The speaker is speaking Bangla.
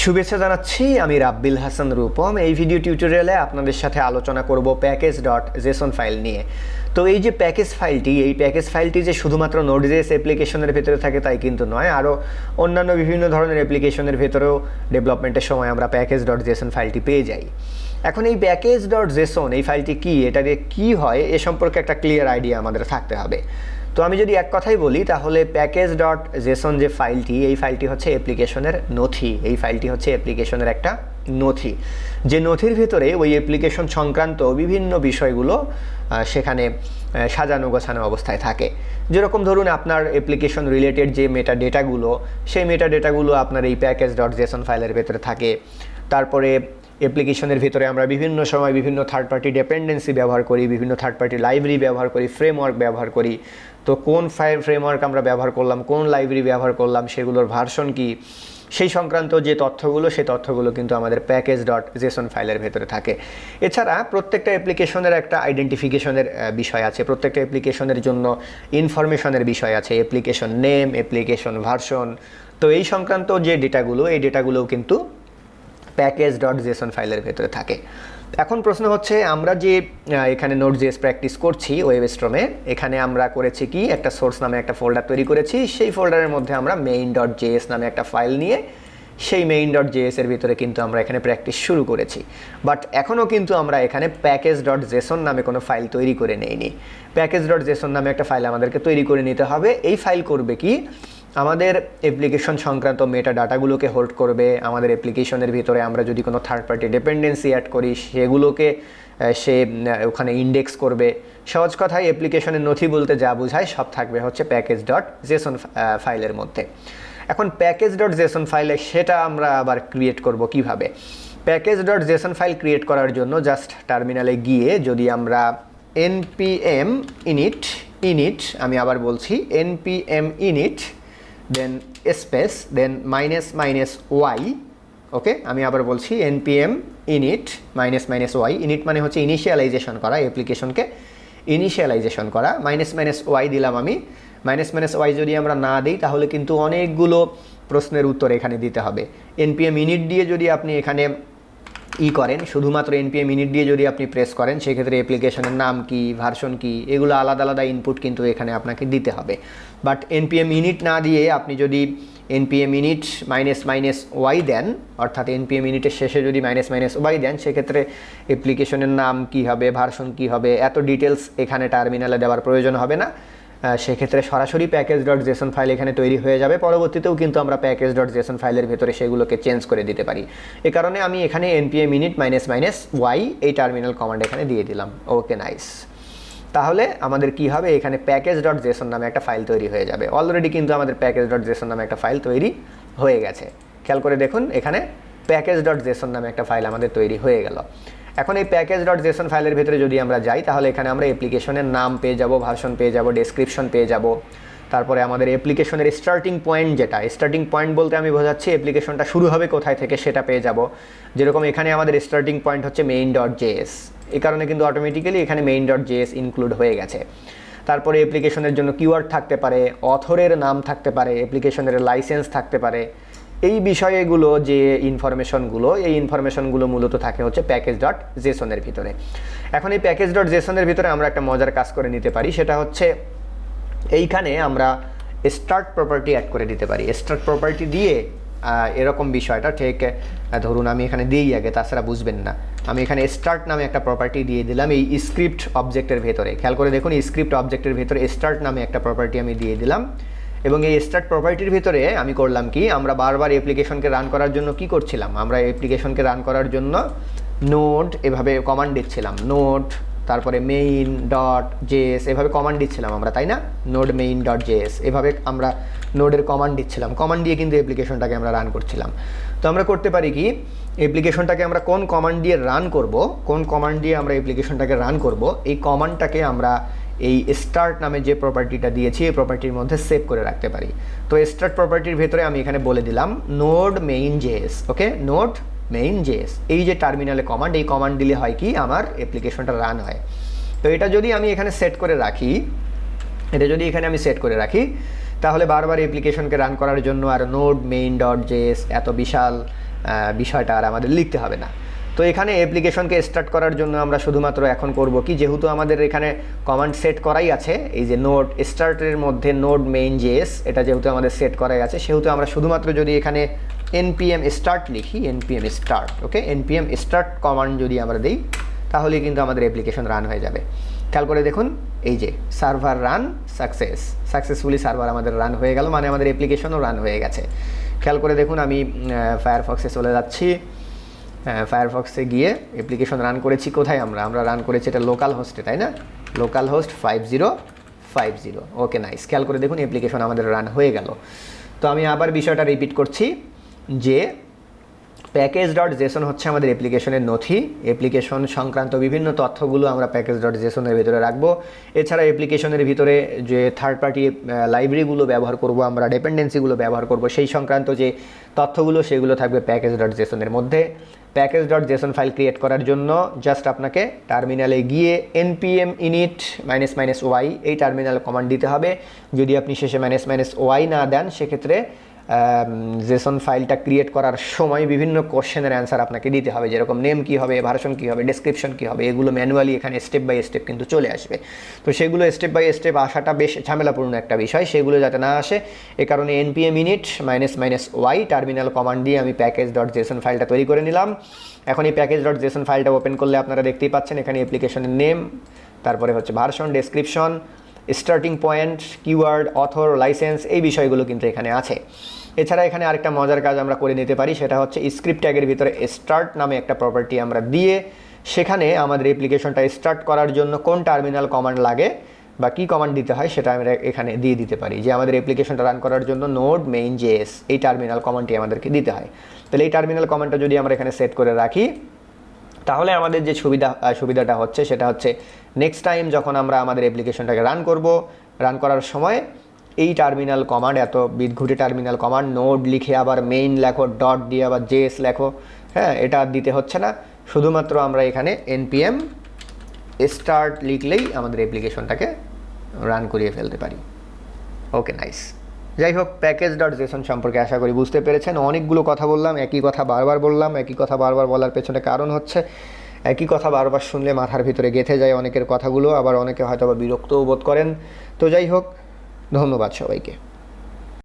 শুভেচ্ছা জানাচ্ছি, আমি রাব্বিল হাসান রূপম। এই ভিডিও টিউটোরিয়ালে আপনাদের সাথে আলোচনা করব প্যাকেজ.json ফাইল নিয়ে। তো এই যে প্যাকেজ ফাইলটি যে শুধুমাত্র Node.js অ্যাপ্লিকেশনের ভেতরে থাকে তাই কিন্তু নয়, আরও অন্যান্য বিভিন্ন ধরনের অ্যাপ্লিকেশনের ভেতরেও ডেভেলপমেন্টের সময় আমরা প্যাকেজ.json ফাইলটি পেয়ে যাই। এখন এই প্যাকেজ.json এই ফাইলটি কি, এটা দিয়ে কী হয় এ সম্পর্কে একটা ক্লিয়ার আইডিয়া আমাদের থাকতে হবে। তো আমি যদি এক কথাই বলি তাহলে প্যাকেজ.json যে ফাইলটি, এই ফাইলটি হচ্ছে অ্যাপ্লিকেশনের নথি। এই ফাইলটি হচ্ছে অ্যাপ্লিকেশনের একটা নথি, যে নথির ভেতরে ওই অ্যাপ্লিকেশন সংক্রান্ত বিভিন্ন বিষয়গুলো সেখানে সাজানো গোছানো অবস্থায় থাকে। যেরকম ধরুন আপনার অ্যাপ্লিকেশন রিলেটেড যে মেটা ডেটাগুলো, সেই মেটা ডেটাগুলো আপনার এই প্যাকেজ.json ফাইলের ভেতরে থাকে। তারপরে অ্যাপ্লিকেশনের ভিতরে আমরা বিভিন্ন সময় বিভিন্ন থার্ড পার্টি ডিপেন্ডেন্সি ব্যবহার করি, বিভিন্ন থার্ড পার্টি লাইব্রেরি ব্যবহার করি, ফ্রেমওয়ার্ক ব্যবহার করি। তো কোন ফ্রেমওয়ার্ক আমরা ব্যবহার করলাম, কোন লাইব্রেরি ব্যবহার করলাম, সেগুলোর ভার্সন কি, সেই সংক্রান্ত যে তথ্যগুলো, সেই তথ্যগুলো কিন্তু আমাদের প্যাকেজ.json ফাইলের ভেতরে থাকে। এছাড়া প্রত্যেকটা অ্যাপ্লিকেশনের একটা আইডেন্টিফিকেশনের বিষয় আছে, প্রত্যেকটা অ্যাপ্লিকেশনের জন্য ইনফরমেশনের বিষয় আছে, অ্যাপ্লিকেশন নেম, অ্যাপ্লিকেশন ভার্সন। তো এই সংক্রান্ত যে ডেটাগুলো, এই ডেটাগুলোও কিন্তু প্যাকেজ.json ফাইলের ভেতরে থাকে। এখন প্রশ্ন হচ্ছে, আমরা যে এখানে Node.js প্র্যাকটিস করছি ওয়েবস্ট্রমে, এখানে আমরা করেছি কি, একটা সোর্স নামে একটা ফোল্ডার তৈরি করেছি। সেই ফোল্ডারের মধ্যে আমরা main.js নামে একটা ফাইল নিয়ে সেই main.js এর ভিতরে কিন্তু আমরা এখানে প্র্যাকটিস শুরু করেছি। বাট এখনও কিন্তু আমরা এখানে প্যাকেজ.json নামে কোনো ফাইল তৈরি করে নেইনি। প্যাকেজ.json নামে একটা ফাইল আমাদেরকে তৈরি করে নিতে হবে। এই ফাইল করবে কি, আমাদের অ্যাপ্লিকেশন সংক্রান্ত মেটা ডাটাগুলোকে হোল্ড করবে। আমাদের অ্যাপ্লিকেশনের ভিতরে আমরা যদি কোনো থার্ড পার্টি ডিপেন্ডেন্সি অ্যাড করি, সেগুলোকে সে ওখানে ইন্ডেক্স করবে। সহজ কথায় অ্যাপ্লিকেশনের নথি বলতে যা বোঝায় সব থাকবে হচ্ছে প্যাকেজ.json ফাইলের মধ্যে। এখন প্যাকেজ.json ফাইলে সেটা আমরা আবার ক্রিয়েট করব কিভাবে? প্যাকেজ.json ফাইল ক্রিয়েট করার জন্য জাস্ট টার্মিনালে গিয়ে যদি আমরা npm init, আমি আবার বলছি npm init দেন স্পেস দেন -y, ওকে, আমি আবার বলছি npm init -y। ইনিট মানে হচ্ছে ইনিশিয়ালাইজেশন করা, অ্যাপ্লিকেশনকে ইনিশিয়ালাইজেশন করা। -y দিলাম আমি। -y যদি আমরা না দিই তাহলে কিন্তু অনেকগুলো প্রশ্নের উত্তর এখানে দিতে হবে। npm init দিয়ে যদি আপনি এখানে করেন, শুধুমাত্র npm init দিয়ে যদি আপনি প্রেস করেন, সেক্ষেত্রে অ্যাপ্লিকেশনের নাম কি, ভার্সন কি, এগুলো আলাদা আলাদা ইনপুট কিন্তু এখানে আপনাকে দিতে হবে। বাট npm init না দিয়ে আপনি যদি npm init -y দেন, অর্থাৎ npm init-এর শেষে যদি -y দেন, সেক্ষেত্রে অ্যাপ্লিকেশনের নাম কি হবে, ভার্সন কি হবে, এত ডিটেলস এখানে টার্মিনালে দেওয়ার প্রয়োজন হবে না। সেক্ষেত্রে সরাসরি প্যাকেজ.json ফাইল এখানে তৈরি হয়ে যাবে। পরবর্তীতেও কিন্তু আমরা প্যাকেজ.json ফাইলের ভেতরে সেগুলোকে চেঞ্জ করে দিতে পারি। এ কারণে আমি এখানে npm init -y এই টার্মিনাল কমান্ড এখানে দিয়ে দিলাম। ওকে, নাইস। তাহলে আমাদের কি হবে, এখানে প্যাকেজ.json নামে একটা ফাইল তৈরি হয়ে যাবে। অলরেডি কিন্তু আমাদের প্যাকেজ.json নামে একটা ফাইল তৈরি হয়ে গেছে। খেয়াল করে দেখুন, এখানে প্যাকেজ.json নামে একটা ফাইল আমাদের তৈরি হয়ে গেল। এখন এই প্যাকেজ.json ফাইলের ভেতরে যদি আমরা যাই, তাহলে এখানে আমরা অ্যাপ্লিকেশনের নাম পেয়ে যাব, ভার্সন পেয়ে যাব, ডেসক্রিপশন পেয়ে যাব। তারপরে আমাদের অ্যাপ্লিকেশনের স্টার্টিং পয়েন্ট, যেটা স্টার্টিং পয়েন্ট বলতে আমি বোঝাচ্ছি অ্যাপ্লিকেশনটা শুরু হবে কোথায় থেকে, সেটা পেয়ে যাব। যেরকম এখানে আমাদের স্টার্টিং পয়েন্ট হচ্ছে main.js, এই কারণে কিন্তু অটোমেটিক্যালি এখানে main.js ইনক্লুড হয়ে গেছে। তারপরে অ্যাপ্লিকেশনের জন্য কিওয়ার্ড থাকতে পারে, অথরের নাম থাকতে পারে, অ্যাপ্লিকেশনের লাইসেন্স থাকতে পারে। এই বিষয়গুলো যে ইনফরমেশনগুলো, এই ইনফরমেশনগুলো মূলত থাকে হচ্ছে প্যাকেজ.json এর ভিতরে। এখন এই প্যাকেজ.json এর ভিতরে আমরা একটা মজার কাজ করে নিতে পারি, সেটা হচ্ছে এইখানে আমরা স্টার্ট প্রপার্টি অ্যাড করে দিতে পারি। স্টার্ট প্রপার্টি দিয়ে এরকম বিষয়টা ঠিক ধরুন আমি এখানে দিই আগে, তাছাড়া বুঝবেন না। আমি এখানে স্টার্ট নামে একটা প্রপার্টি দিয়ে দিলাম এই স্ক্রিপ্ট অবজেক্টের ভেতরে। খেয়াল করে দেখুন, স্ক্রিপ্ট অবজেক্টের ভেতরে স্টার্ট নামে একটা প্রপার্টি আমি দিয়ে দিলাম। এবং এই স্টার্ট প্রপার্টির ভিতরে আমি করলাম কি, আমরা বারবার অ্যাপ্লিকেশনকে রান করার জন্য কি করছিলাম, আমরা অ্যাপ্লিকেশনকে রান করার জন্য নোড এভাবে কমান্ড দিচ্ছিলাম, নোড তারপরে main.js এভাবে কমান্ড দিচ্ছিলাম আমরা, তাই না? নোড main.js এভাবে আমরা নোডের কমান্ড দিচ্ছিলাম। কমান্ড দিয়ে কিন্তু অ্যাপ্লিকেশনটাকে আমরা রান করছিলাম। তো আমরা করতে পারি কি, অ্যাপ্লিকেশনটাকে আমরা কোন কমান্ড দিয়ে রান করব, কোন কমান্ড দিয়ে আমরা অ্যাপ্লিকেশনটাকে রান করব, এই কমান্ডটাকে আমরা এই স্টার্ট নামে যে প্রপার্টিটা দিয়েছি এই প্রপার্টির মধ্যে সেভ করে রাখতে পারি। তো স্টার্ট প্রপার্টির ভেতরে আমি এখানে বলে দিলাম নোড main.js, ওকে, নোড main.js। এই যে টার্মিনালে কমান্ড, এই কমান্ড দিলে হয় কি, আমার অ্যাপ্লিকেশনটা রান হয়। তো এটা যদি আমি এখানে সেট করে রাখি, তাহলে বারবার অ্যাপ্লিকেশনকে রান করার জন্য আর নোড main.js এত বিশাল বিষয়টা আর আমাদের লিখতে হবে না। তো এখানে অ্যাপ্লিকেশনকে স্টার্ট করার জন্য আমরা শুধুমাত্র এখন করব কি, যেহেতু আমাদের এখানে কমান্ড সেট করাই আছে, এই যে নোড স্টার্টের মধ্যে নোড মেইন জেএস, এটা যেহেতু আমাদের সেট করাই আছে, সেহেতু আমরা শুধুমাত্র যদি এখানে npm স্টার্ট লিখি, npm স্টার্ট, ওকে, npm স্টার্ট কমান্ড যদি আমরা দিই, তাহলে কিন্তু আমাদের অ্যাপ্লিকেশন রান হয়ে যাবে। খেয়াল করে দেখুন, এই যে সার্ভার রান সাকসেসফুলি সার্ভার আমাদের রান হয়ে গেল, মানে আমাদের অ্যাপ্লিকেশনও রান হয়ে গেছে। খেয়াল করে দেখুন, আমি ফায়ারফক্সে চলে যাচ্ছি। ফায়ারফক্সে গিয়ে অ্যাপ্লিকেশন রান করেছি কোথায়, আমরা রান করেছি এটা লোকাল হোস্টে, তাই না, লোকাল হোস্ট 5050। ওকে, নাইস। খেয়াল করে দেখুন অ্যাপ্লিকেশন আমাদের রান হয়ে গেল। তো আমি আবার বিষয়টা রিপিট করছি যে প্যাকেজ.json হচ্ছে আমাদের অ্যাপ্লিকেশনের নথি। অ্যাপ্লিকেশন সংক্রান্ত বিভিন্ন তথ্যগুলো আমরা প্যাকেজ.json-এর ভিতরে রাখবো। এছাড়া অ্যাপ্লিকেশনের ভিতরে যে থার্ড পার্টি লাইব্রেরিগুলো ব্যবহার করব, আমরা ডিপেন্ডেন্সিগুলো ব্যবহার করব, সেই সংক্রান্ত যে তথ্যগুলো সেগুলো থাকবে প্যাকেজ.json-এর মধ্যে। প্যাকেজ.json ফাইল ক্রিয়েট করার জন্য জাস্ট আপনাকে টার্মিনালে গিয়ে npm init -y এই টার্মিনাল কমান্ড দিতে হবে। যদি আপনি শেষে -y না দেন, সেক্ষেত্রে জেসন ফাইলটা ক্রিয়েট করার সময় বিভিন্ন কোশ্চেনের অ্যান্সার আপনাকে দিতে হবে, যেরকম নেম কী হবে, ভার্সন কী হবে, ডেসক্রিপশন কী হবে, এগুলো ম্যানুয়ালি এখানে স্টেপ বাই স্টেপ কিন্তু চলে আসবে। তো সেগুলো স্টেপ বাই স্টেপ আসাটা বেশ ঝামেলাপূর্ণ একটা বিষয়, সেগুলো যাতে না আসে এ কারণে npm init -y terminal command দিয়ে আমি প্যাকেজ.json ফাইলটা তৈরি করে নিলাম। এখন এই প্যাকেজ.json ফাইলটা ওপেন করলে আপনারা দেখতেই পাচ্ছেন এখানে অ্যাপ্লিকেশনের নেম, তারপরে হচ্ছে version, description, starting point, keyword, author, licence, এই বিষয়গুলো কিন্তু এখানে আছে। এছাড়া এখানে আরেকটা মজার কাজ আমরা করে নিতে পারি, সেটা হচ্ছে স্ক্রিপ্ট ট্যাগের ভিতরে স্টার্ট নামে একটা প্রপার্টি আমরা দিয়ে সেখানে আমাদের অ্যাপ্লিকেশনটা স্টার্ট করার জন্য কোন টার্মিনাল কমান্ড লাগে বা কী কমান্ড দিতে হয় সেটা আমরা এখানে দিয়ে দিতে পারি, যে আমাদের অ্যাপ্লিকেশনটা রান করার জন্য নোড মেইন জেএস এই টার্মিনাল কমান্ডটি আমাদেরকে দিতে হয়। তাহলে এই টার্মিনাল কমান্ডটা যদি আমরা এখানে সেট করে রাখি, তাহলে আমাদের যে সুবিধাটা হচ্ছে সেটা হচ্ছে নেক্সট টাইম যখন আমরা আমাদের অ্যাপ্লিকেশনটাকে রান করার সময় এই টার্মিনাল কমান্ড, এত বিদঘুটে টার্মিনাল কমান্ড, নোড লিখে আবার মেইন লেখো, ডট দিয়ে আবার জেএস লেখো, হ্যাঁ, এটা দিতে হচ্ছে না। শুধুমাত্র আমরা এখানে npm স্টার্ট লিখলেই আমাদের অ্যাপ্লিকেশনটাকে রান করিয়ে ফেলতে পারি। ওকে, নাইস। যাই হোক, প্যাকেজ.json সম্পর্কে আশা করি বুঝতে পেরেছেন। অনেকগুলো কথা বললাম, একই কথা বারবার বললাম। একই কথা বারবার বলার পেছনে কারণ হচ্ছে একই কথা বারবার শুনলে মাথার ভিতরে গেঁথে যায় অনেকের কথাগুলো, আবার অনেকে হয়তো বিরক্তও বোধ করেন। তো যাই হোক, ধন্যবাদ সবাইকে।